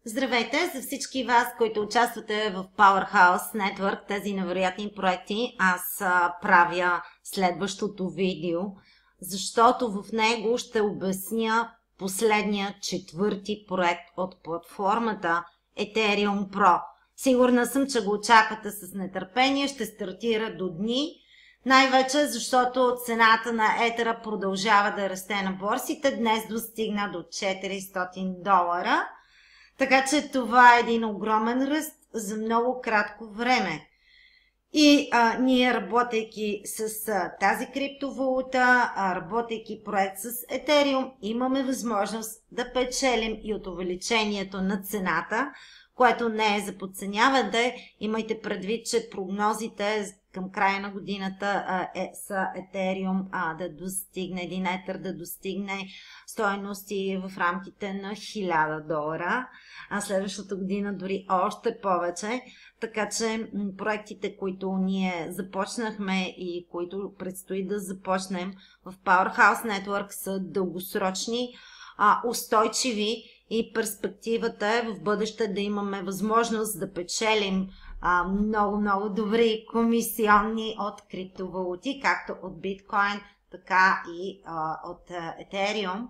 Здравейте за всички вас, които участвате в Powerhouse Network, тези невероятни проекти. Аз правя следващото видео, защото в него ще обясня последния четвърти проект от платформата Ethereum Pro. Сигурна съм, че го очаквате с нетърпение, ще стартира до дни. Най-вече защото цената на етера продължава да расте на борсите. Днес достигна до $400. Така че това е един огромен ръст за много кратко време. И ние, работейки с тази криптовалута, работейки проект с Ethereum, имаме възможност да печелим и от увеличението на цената, което не е за подценяване. Имайте предвид, че прогнозите към края на годината са Ethereum да достигне, един етер да достигне стойности в рамките на $1000, а следващата година дори още повече. Така че проектите, които ние започнахме и които предстои да започнем в Powerhouse Network, са дългосрочни, устойчиви и перспективата е в бъдеще да имаме възможност да печелим много добри комисионни от криптовалути, както от биткоин, така и от Ethereum.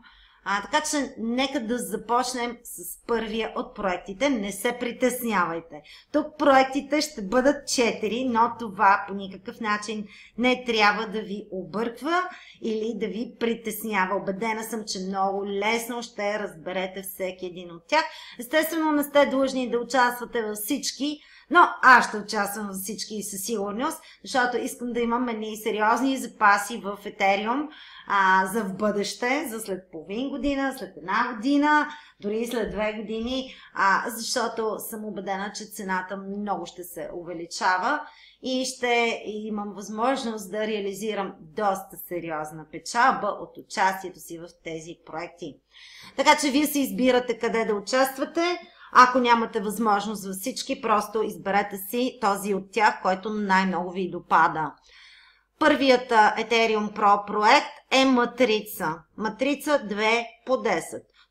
Така че нека да започнем с първия от проектите. Не се притеснявайте. Тук проектите ще бъдат 4, но това по никакъв начин не трябва да ви обърква или да ви притеснява. Убедена съм, че много лесно ще разберете всеки един от тях. Естествено, не сте длъжни да участвате във всички, но аз ще участвам във всички със сигурност, защото искам да имам едни сериозни запаси в Ethereum за в бъдеще, за след половин година, след една година, дори след 2 години, защото съм убедена, че цената много ще се увеличава и ще имам възможност да реализирам доста сериозна печалба от участието си в тези проекти. Така че вие се избирате къде да участвате. Ако нямате възможност във всички, просто изберете си този от тях, който най-много ви допада. Първият Ethereum Pro проект е матрица. Матрица 2 по 10.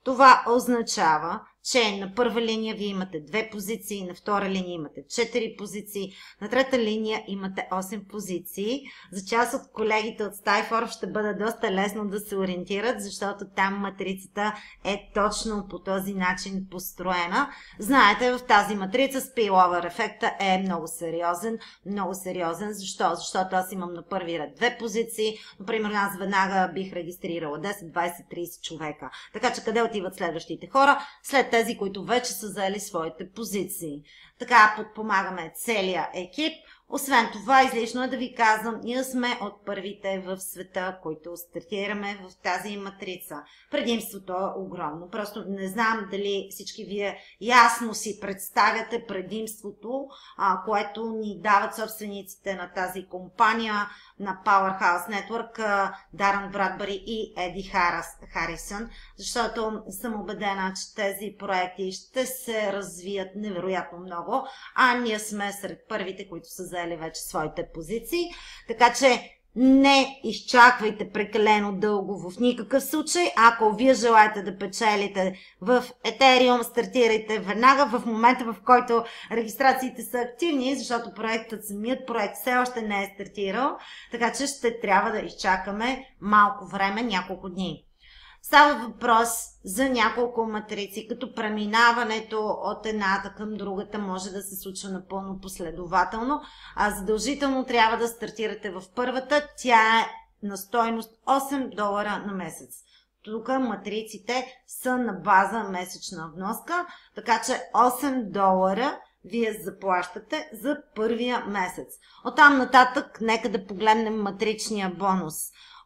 Това означава, че на първа линия вие имате 2 позиции, на втора линия имате 4 позиции, на трета линия имате 8 позиции. За част от колегите от StyForth ще бъде доста лесно да се ориентират, защото там матрицата е точно по този начин построена. Знаете, в тази матрица spillover ефекта е много сериозен. Защо? Защото аз имам на първи ред 2 позиции, например аз веднага бих регистрирала 10, 20, 30 човека. Така че къде отиват следващите хора? След тези, които вече са заели своите позиции. Така подпомагаме целия екип. Освен това, излишно е да ви казвам, ние сме от първите в света, които стартираме в тази матрица. Предимството е огромно. Просто не знам дали всички вие ясно си представяте предимството, което ни дават собствениците на тази компания, на Powerhouse Network, Дарън Брадбъри и Еди Харисън, защото съм убедена, че тези проекти ще се развият невероятно много, а ние сме сред първите, които са заели вече своите позиции. Така че не изчаквайте прекалено дълго в никакъв случай. Ако вие желаете да печелите в Ethereum, стартирайте веднага в момента, в който регистрациите са активни, защото самият проект все още не е стартирал, така че ще трябва да изчакаме малко време, няколко дни. Става въпрос за няколко матрици, като преминаването от едната към другата може да се случва напълно последователно, а задължително трябва да стартирате в първата. Тя е на стойност $8 на месец. Тук матриците са на база месечна вноска, така че $8 вие заплащате за първия месец. Оттам нататък нека да погледнем матричния бонус.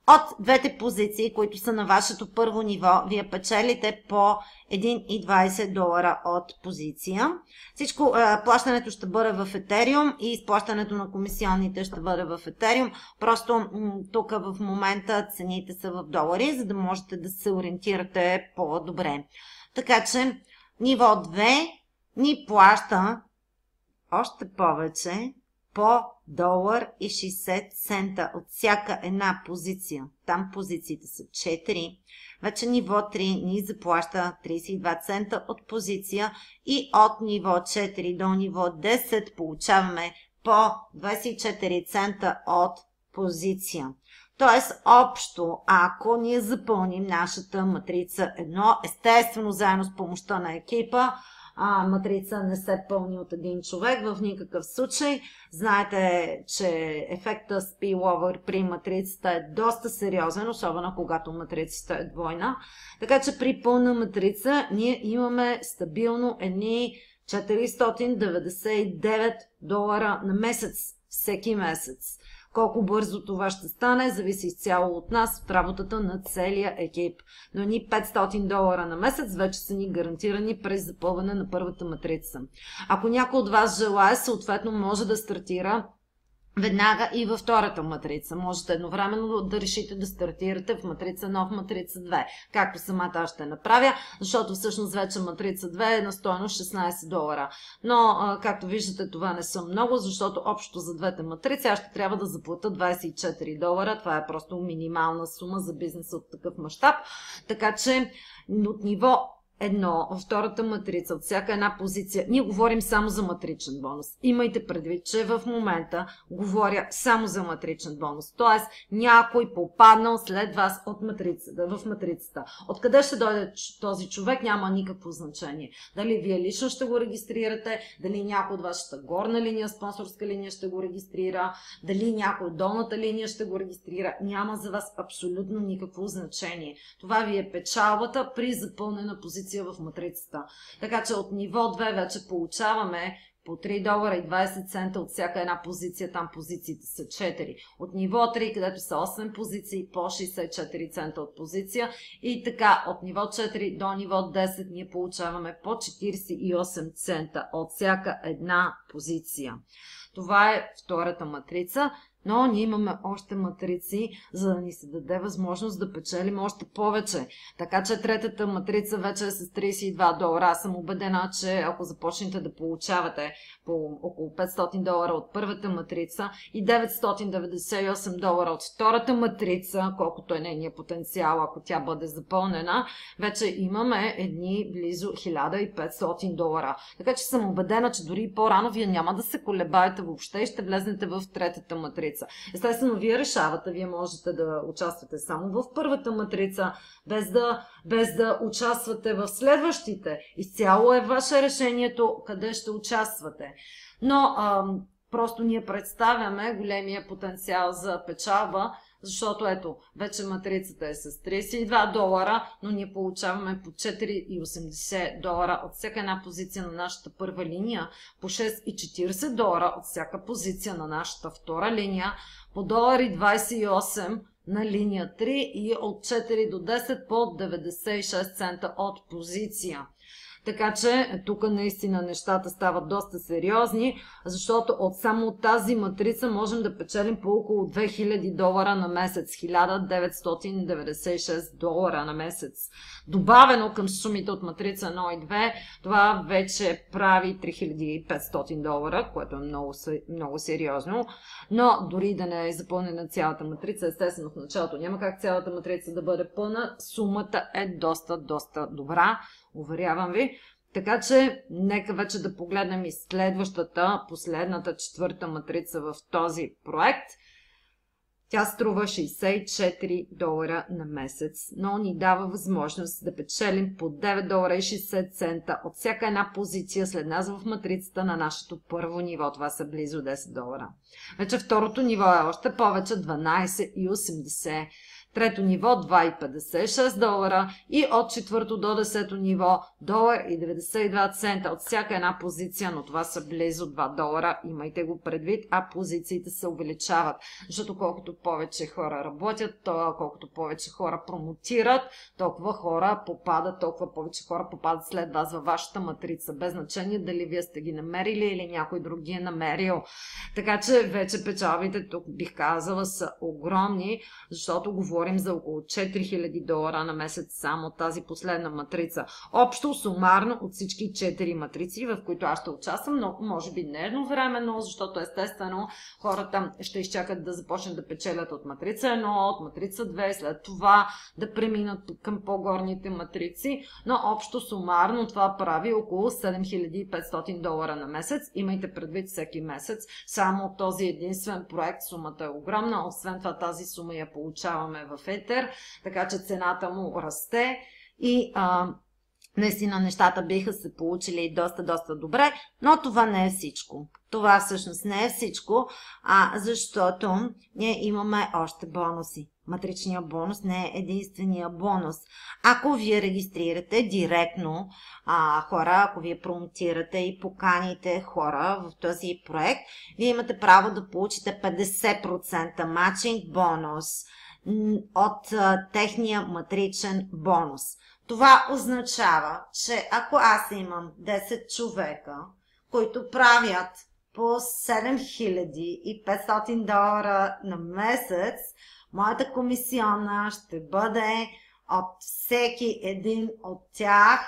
От двете позиции, които са на вашето първо ниво, вие печелите по $1,20 от позиция. Всичко плащането ще бъде в Ethereum и изплащането на комисионните ще бъде в Ethereum. Просто тук в момента цените са в долари, за да можете да се ориентирате по-добре. Така че ниво 2 ни плаща още повече по $1.60 от всяка една позиция. Там позициите са 4. Вече ниво 3 ни заплаща 32 цента от позиция и от ниво 4 до ниво 10 получаваме по 24 цента от позиция. Тоест, общо, ако ние запълним нашата матрица 1, естествено, заедно с помощта на екипа, матрица не се пълни от един човек в никакъв случай. Знаете, че ефекта spillover при матрицата е доста сериозен, особено когато матрицата е двойна. Така че при пълна матрица ние имаме стабилно едни $499 на месец, всеки месец. Колко бързо това ще стане, зависи изцяло от нас, от работата на целия екип. Но ни $500 на месец вече са ни гарантирани през запълване на първата матрица. Ако някой от вас желае, съответно може да стартира веднага и във втората матрица. Можете едновременно да решите да стартирате в матрица 1, в матрица 2. Както самата аз ще направя, защото всъщност вече матрица 2 е на стойност $16. Но, както виждате, това не са много, защото общо за двете матрици аз ще трябва да заплата $24. Това е просто минимална сума за бизнеса от такъв мащаб. Така че от ниво едно, във втората матрица, от всяка една позиция, ние говорим само за матричен бонус. Имайте предвид, че в момента говоря само за матричен бонус. Т.е. някой попаднал след вас от матрицата, в матрицата. Откъде ще дойде този човек, няма никакво значение. Дали вие лично ще го регистрирате, дали някой от вашата горна линия, спонсорска линия ще го регистрира, дали някой от долната линия ще го регистрира, няма за вас абсолютно никакво значение. Това ви е печалбата при запълнена позиция в матрицата. Така че от ниво 2 вече получаваме по $3.20 от всяка една позиция, там позициите са 4. От ниво 3, където са 8 позиции, по 64 цента от позиция. И така, от ниво 4 до ниво 10 ние получаваме по 48 цента от всяка една позиция. Това е втората матрица. Но ние имаме още матрици, за да ни се даде възможност да печелим още повече. Така че третата матрица вече е с $32. Аз съм убедена, че ако започнете да получавате по около $500 от първата матрица и $998 от втората матрица, колкото е нейният потенциал, ако тя бъде запълнена, вече имаме едни близо $1500. Така че съм убедена, че дори по-рано вие няма да се колебаете въобще и ще влезнете в третата матрица. Естествено, вие решавате, вие можете да участвате само в първата матрица, без да участвате в следващите. Изцяло е ваше решението къде ще участвате. Но просто ние представяме големия потенциал за печалба, защото ето, вече матрицата е с $32, но ние получаваме по $4,80 от всяка една позиция на нашата първа линия, по $6,40 от всяка позиция на нашата втора линия, по $1,28 на линия 3 и от 4 до 10 по 96 цента от позиция. Така че тук наистина нещата стават доста сериозни, защото само от тази матрица можем да печелим по около $2000 на месец, $1996 на месец. Добавено към сумите от матрица 1 и 2, това вече прави $3500, което е много сериозно. Но дори да не е запълнена цялата матрица, естествено в началото няма как цялата матрица да бъде пълна, сумата е доста добра. Уверявам ви. Така че, нека вече да погледнем и следващата, последната четвърта матрица в този проект. Тя струва $64 на месец, но ни дава възможност да печелим по $9.60 от всяка една позиция след нас в матрицата на нашето първо ниво. Това са близо $10. Вече второто ниво е още повече, $12,80. Трето ниво $2,56 и от четвърто до 10 ниво $1,92 от всяка една позиция, но това са близо $2. Имайте го предвид, а позициите се увеличават, защото колкото повече хора работят, колкото повече хора промотират, толкова повече хора попадат след вас във вашата матрица, без значение дали вие сте ги намерили или някой друг ги е намерил. Така че вече печалбите тук, бих казала, са огромни, защото говорим говорим за около $4000 на месец само тази последна матрица. Общо, сумарно от всички 4 матрици, в които аз ще участвам, но може би не едновременно, защото естествено хората ще изчакат да започнат да печелят от матрица 1, от матрица 2, след това да преминат към по-горните матрици, но общо сумарно това прави около $7500 на месец. Имайте предвид всеки месец, само от този единствен проект сумата е огромна, освен това тази сума я получаваме в етер, така че цената му расте и наистина нещата биха се получили доста добре, но това не е всичко. Това всъщност не е всичко, защото ние имаме още бонуси. Матричният бонус не е единствения бонус. Ако вие регистрирате директно хора, ако вие промотирате и поканите хора в този проект, вие имате право да получите 50% матчинг бонус от техния матричен бонус. Това означава, че ако аз имам 10 човека, които правят по $7500 на месец, моята комисиона ще бъде от всеки един от тях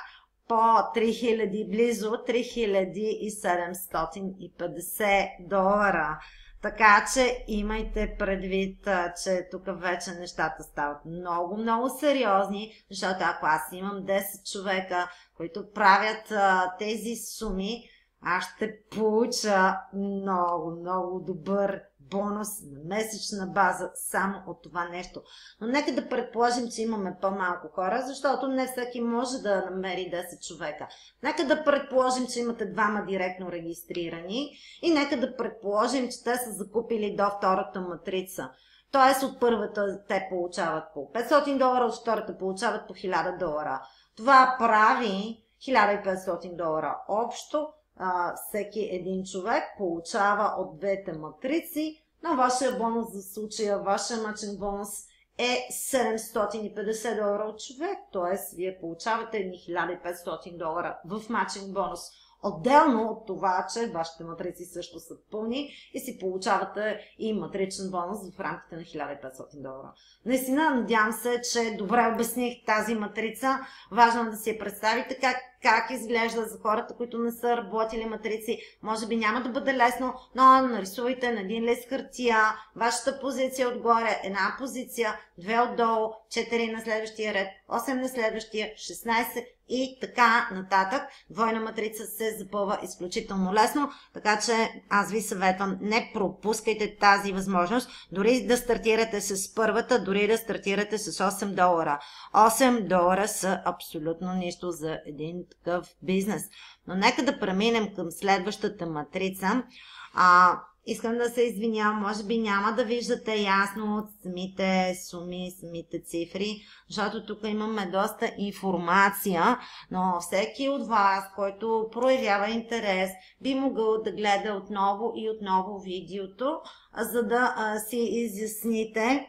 по $3000, близо $3750. Така че имайте предвид, че тук вече нещата стават много сериозни, защото ако аз имам 10 човека, които правят тези суми, аз ще получа много добър бонус на месечна база само от това нещо. Но нека да предположим, че имаме по-малко хора, защото не всеки може да намери 10 човека. Нека да предположим, че имате двама директно регистрирани и нека да предположим, че те са закупили до втората матрица. Тоест от първата те получават по $500, от втората получават по $1000. Това прави $1500 общо. Всеки един човек получава от двете матрици, но вашия бонус за случая, вашия матчинг бонус е $750 от човек, т.е. вие получавате едни $1500 в матчинг бонус. Отделно от това, че вашите матрици също са пълни и си получавате и матричен бонус в рамките на $1500. Наистина, надявам се, че добре обясних тази матрица. Важно е да си я представите как изглежда за хората, които не са работили матрици. Може би няма да бъде лесно, но нарисувайте на един лист хартия вашата позиция отгоре, една позиция, 2 отдолу, 4 на следващия ред, 8 на следващия, 16 и така нататък. Двойна матрица се запълва изключително лесно, така че аз ви съветвам, не пропускайте тази възможност, дори да стартирате с първата, дори да стартирате с $8. $8 са абсолютно нищо за един такъв бизнес. Но нека да преминем към следващата матрица. Искам да се извиня, може би няма да виждате ясно от самите суми, самите цифри, защото тук имаме доста информация, но всеки от вас, който проявява интерес, би могъл да гледа отново и отново видеото, за да си изясните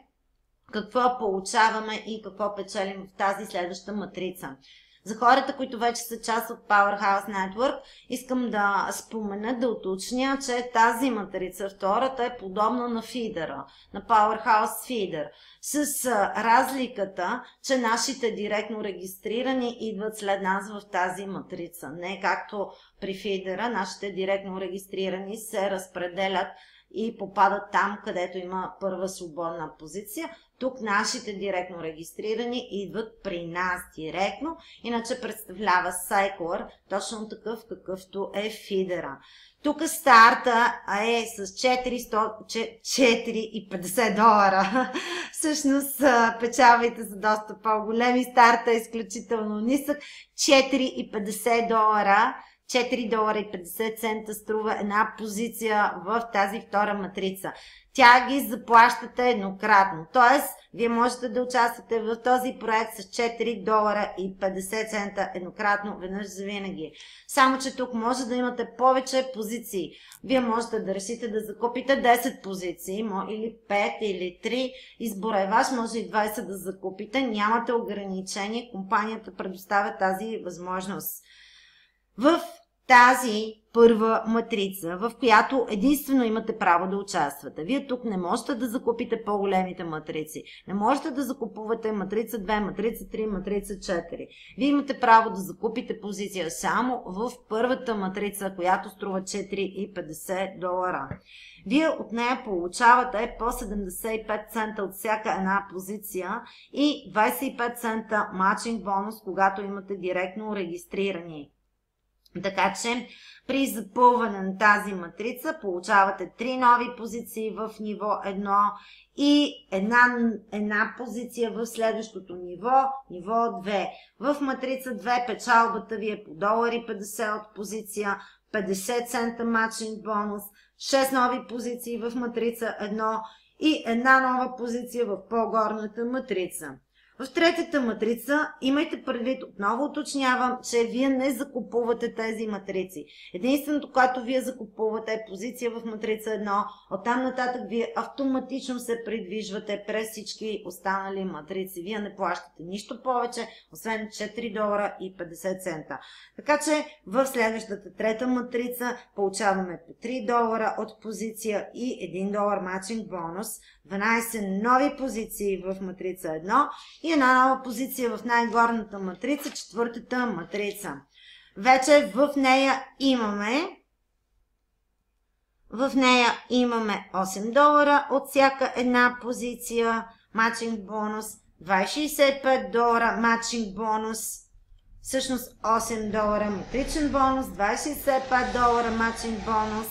какво получаваме и какво печелим в тази следваща матрица. За хората, които вече са част от Powerhouse Network, искам да спомена, да уточня, че тази матрица, втората, е подобна на фидера, на Powerhouse Feeder, с разликата, че нашите директно регистрирани идват след нас в тази матрица. Не както при фидера, нашите директно регистрирани се разпределят и попадат там, където има първа свободна позиция. Тук нашите директно регистрирани идват при нас директно, иначе представлява сайклър, точно такъв какъвто е фидера. Тук старта е с $450. Всъщност печалбите са доста по-големи, старта е изключително нисък, $450. $4.50 струва една позиция в тази втора матрица. Тя ги заплащате еднократно. Т.е. вие можете да участвате в този проект с $4.50 еднократно, веднъж за винаги. Само че тук може да имате повече позиции. Вие можете да решите да закупите 10 позиции, или 5, или 3. Избора е ваш, може и 20 да закупите. Нямате ограничение. Компанията предоставя тази възможност. В тази първа матрица, в която единствено имате право да участвате. Вие тук не можете да закупите по-големите матрици. Не можете да закупувате матрица 2, матрица 3, матрица 4. Вие имате право да закупите позиция само в първата матрица, която струва $4,50. Вие от нея получавате по 75 цента от всяка една позиция и 25 цента матчинг бонус, когато имате директно регистрирани. Така че при запълване на тази матрица получавате 3 нови позиции в ниво 1 и една позиция в следващото ниво, ниво 2. В матрица 2 печалбата ви е по $1,50 от позиция, 50 цента матчинг бонус, 6 нови позиции в матрица 1 и една нова позиция в по-горната матрица. В третата матрица имайте предвид, отново уточнявам, че вие не закупувате тези матрици. Единственото, което вие закупувате е позиция в матрица 1, оттам нататък вие автоматично се придвижвате през всички останали матрици. Вие не плащате нищо повече, освен $4,50. Така че в следващата трета матрица получаваме по $3 от позиция и $1 матчинг бонус, 12 нови позиции в матрица 1 и една нова позиция в най-горната матрица, четвъртата матрица. Вече в нея имаме $8 от всяка една позиция, матчинг бонус, $2,65 матчинг бонус, всъщност $8 матричен бонус, $2,65 матчинг бонус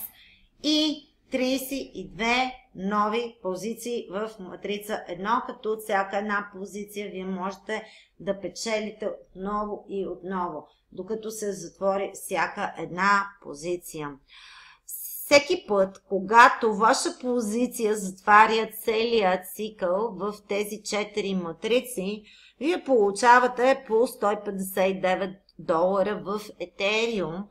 и 32 нови позиции в матрица 1, като от всяка една позиция вие можете да печелите отново и отново, докато се затвори всяка една позиция. Всеки път, когато ваша позиция затваря целият цикъл в тези 4 матрици, вие получавате по $159 в Ethereum,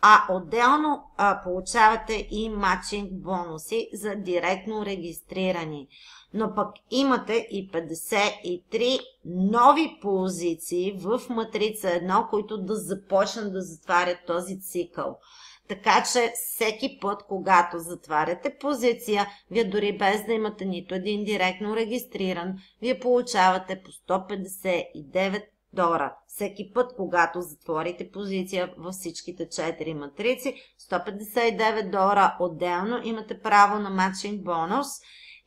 а отделно получавате и матчинг бонуси за директно регистрирани. Но пък имате и 53 нови позиции в матрица 1, които да започнат да затварят този цикъл. Така че всеки път, когато затваряте позиция, вие дори без да имате нито един директно регистриран, вие получавате по $159. Всеки път, когато затворите позиция във всичките 4 матрици, $159 отделно имате право на матчинг бонус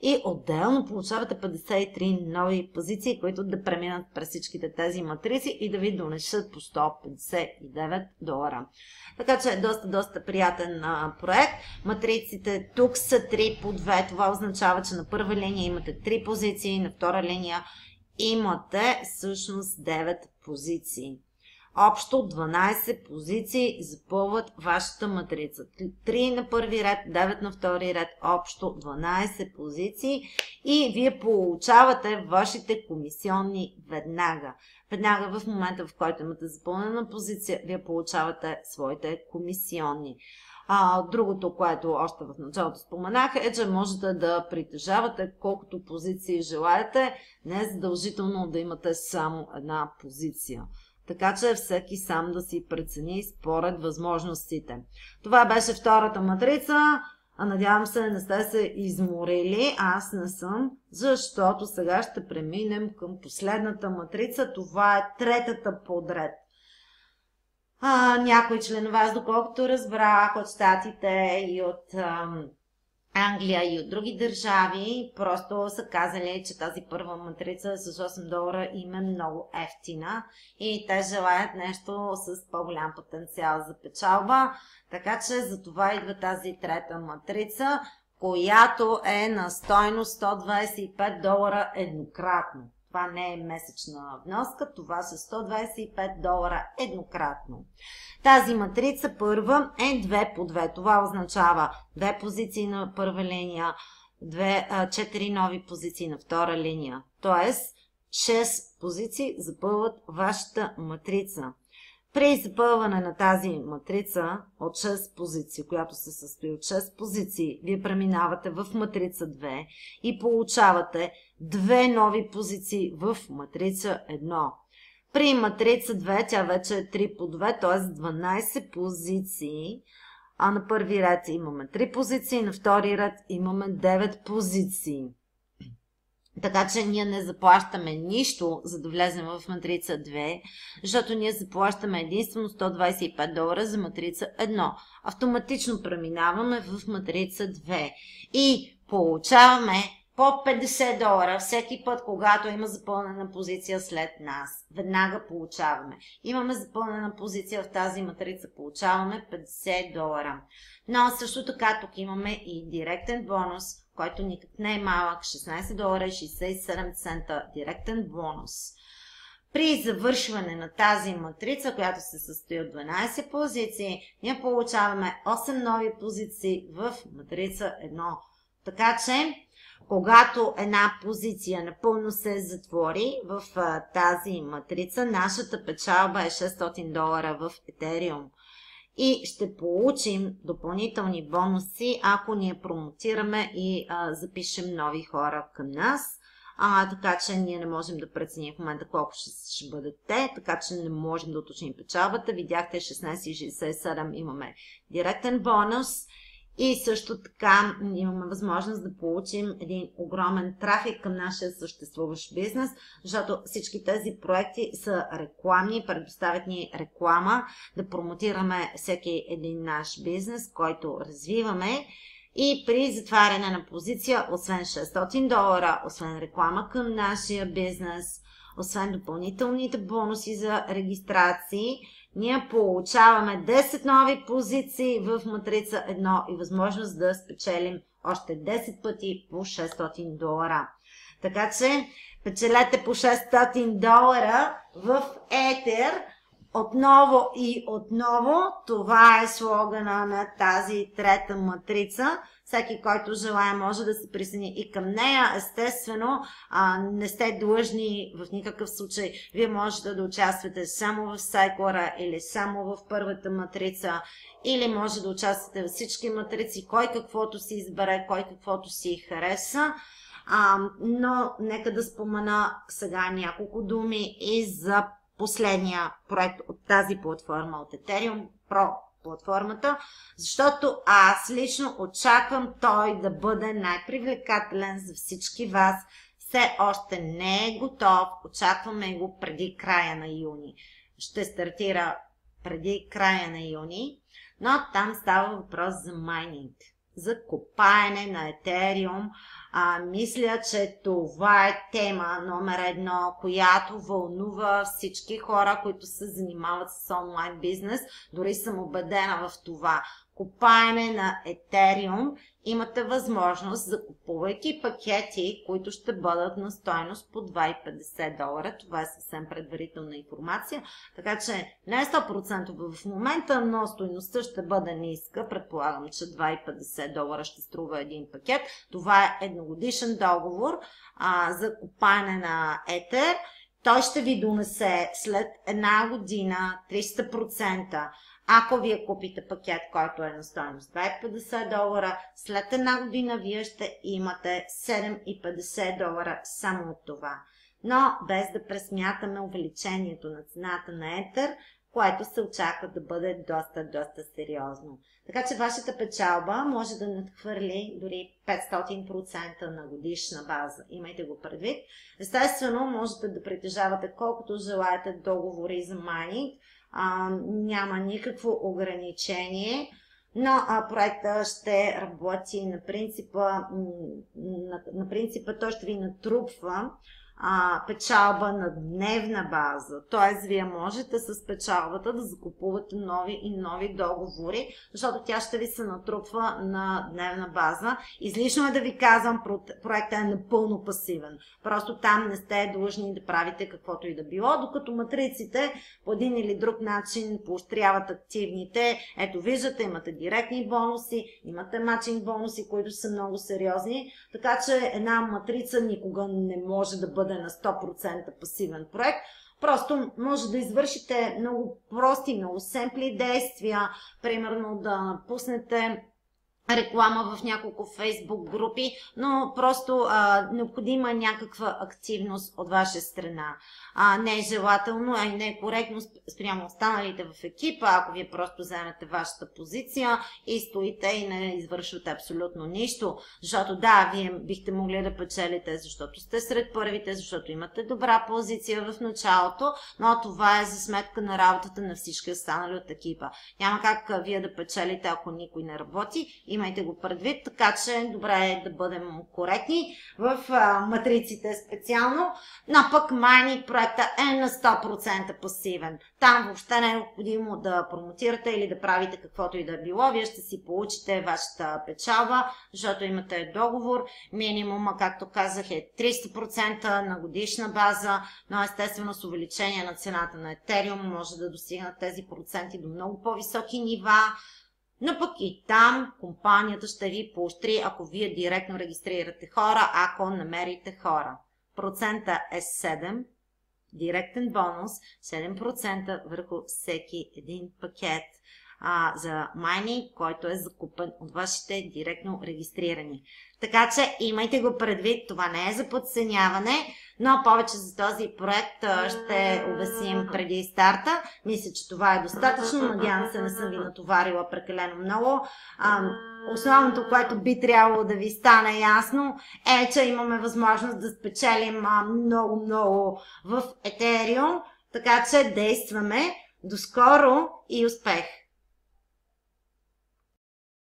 и отделно получавате 53 нови позиции, които да преминат през всичките тези матрици и да ви донесат по $159. Така че е доста приятен проект. Матриците тук са 3 по 2. Това означава, че на първа линия имате 3 позиции, на втора линия имате всъщност 9 позиции. Общо 12 позиции запълват вашата матрица. 3 на първи ред, 9 на втори ред, общо 12 позиции и вие получавате вашите комисионни веднага. Веднага в момента, в който имате запълнена позиция, вие получавате своите комисионни. Другото, което още в началото споменах, е, че можете да притежавате колкото позиции желаете, не е задължително да имате само една позиция. Така че всеки сам да си прецени според възможностите. Това беше втората матрица. Надявам се, не сте се изморили. Аз не съм, защото сега ще преминем към последната матрица. Това е третата подред. Някои членове, аз доколкото разбрах от Щатите и от Англия и от други държави, просто са казали, че тази първа матрица с $8 им е много ефтина и те желаят нещо с по-голям потенциал за печалба. Така че за това идва тази трета матрица, която е на стойност $125 еднократно. Това не е месечна вноска, това са $125 еднократно. Тази матрица първа е 2 по 2. Това означава 2 позиции на първа линия, 4 нови позиции на втора линия. Тоест 6 позиции запълват вашата матрица. При запълване на тази матрица от 6 позиции, която се състои от 6 позиции, вие преминавате в матрица 2 и получавате 2 нови позиции в матрица 1. При матрица 2 тя вече е 3 по 2, т.е. 12 позиции. А на първи ред имаме 3 позиции, на втори ред имаме 9 позиции. Така че ние не заплащаме нищо, за да влезем в матрица 2, защото ние заплащаме единствено $125 за матрица 1. Автоматично преминаваме в матрица 2 и получаваме по $50 всеки път, когато има запълнена позиция след нас. Веднага получаваме. Имаме запълнена позиция в тази матрица, получаваме $50. Но също така тук имаме и директен бонус, който никак не е малък, $16.67 директен бонус. При завършване на тази матрица, която се състои от 12 позиции, ние получаваме 8 нови позиции в матрица 1. Така че, когато една позиция напълно се затвори в тази матрица, нашата печалба е $600 в Ethereum. И ще получим допълнителни бонуси, ако ние промотираме и запишем нови хора към нас. Така че ние не можем да преценим в момента колко ще бъдат те, така че не можем да уточним печалбата. Видяхте 16,67 имаме директен бонус. И също така имаме възможност да получим един огромен трафик към нашия съществуващ бизнес, защото всички тези проекти са рекламни, предоставят ни реклама, да промотираме всеки един наш бизнес, който развиваме. И при затваряне на позиция, освен $600, освен реклама към нашия бизнес, освен допълнителните бонуси за регистрации, ние получаваме 10 нови позиции в матрица 1 и възможност да спечелим още 10 пъти по $600. Така че печелете по $600 в Етер. Отново и отново, това е слогана на тази трета матрица. Всеки, който желая, може да се присъедини и към нея. Естествено, не сте длъжни в никакъв случай. Вие можете да участвате само в сайклера или само в първата матрица, или може да участвате във всички матрици, кой каквото си избере, кой каквото си хареса. Но нека да спомена сега няколко думи и за последния проект от тази платформа, от Ethereum Pro платформата, защото аз лично очаквам той да бъде най-привлекателен за всички вас. Все още не е готов, очакваме го преди края на юни. Ще стартира преди края на юни, но там става въпрос за майнинг, за копаене на Ethereum. Мисля, че това е тема номер 1, която вълнува всички хора, които се занимават с онлайн бизнес. Дори съм убедена в това. Копаене на Ethereum, имате възможност, закупувайки пакети, които ще бъдат на стойност по $250. Това е съвсем предварителна информация, така че не е 100% в момента, но стойността ще бъде ниска. Предполагам, че $250 ще струва един пакет. Това е едногодишен договор за купане на Етер. Той ще ви донесе след една година 300%. Ако вие купите пакет, който е на стойност $250, след една година вие ще имате $750 само от това. Но без да пресмятаме увеличението на цената на Етер, което се очаква да бъде доста сериозно. Така че вашата печалба може да надхвърли дори 500% на годишна база. Имайте го предвид. Естествено, можете да притежавате колкото желаете договори за майнинг. Няма никакво ограничение, но проекта ще работи на принципа той ще ви натрупва печалба на дневна база. Т.е. вие можете с печалбата да закупувате нови и нови договори, защото тя ще ви се натрупва на дневна база. Излишно е да ви казвам, проектът е напълно пасивен. Просто там не сте длъжни да правите каквото и да било, докато матриците по един или друг начин поощряват активните. Ето виждате, имате директни бонуси, имате матчинг бонуси, които са много сериозни, така че една матрица никога не може да бъде на 100% пасивен проект. Просто може да извършите много прости, много семпли действия, примерно да пуснете реклама в няколко фейсбук групи, но просто необходима е някаква активност от ваша страна. Не е желателно, а и не е коректно спрямо останалите в екипа, ако вие просто вземете вашата позиция и стоите и не извършвате абсолютно нищо, защото да, вие бихте могли да печелите, защото сте сред първите, защото имате добра позиция в началото, но това е за сметка на работата на всички останали от екипа. Няма как вие да печелите, ако никой не работи. Имайте го предвид, така че добре е да бъдем коректни в матриците специално, но пък майнинг проекта е на 100% пасивен. Там въобще не е необходимо да промотирате или да правите каквото и да е било. Вие ще си получите вашата печалба, защото имате договор. Минимума, както казах, е 300% на годишна база, но естествено с увеличение на цената на Ethereum може да достигнат тези проценти до много по-високи нива. Но пък и там компанията ще ви поощри, ако вие директно регистрирате хора, ако намерите хора. Процента е 7, директен бонус 7% върху всеки един пакет за майнинг, който е закупен от вашите директно регистрирани. Така че имайте го предвид, това не е за подценяване, но повече за този проект ще обясним преди старта. Мисля, че това е достатъчно. Надявам се, не съм ви натоварила прекалено много. Основното, което би трябвало да ви стане ясно, е, че имаме възможност да спечелим много в Ethereum. Така че действаме. До скоро и успех!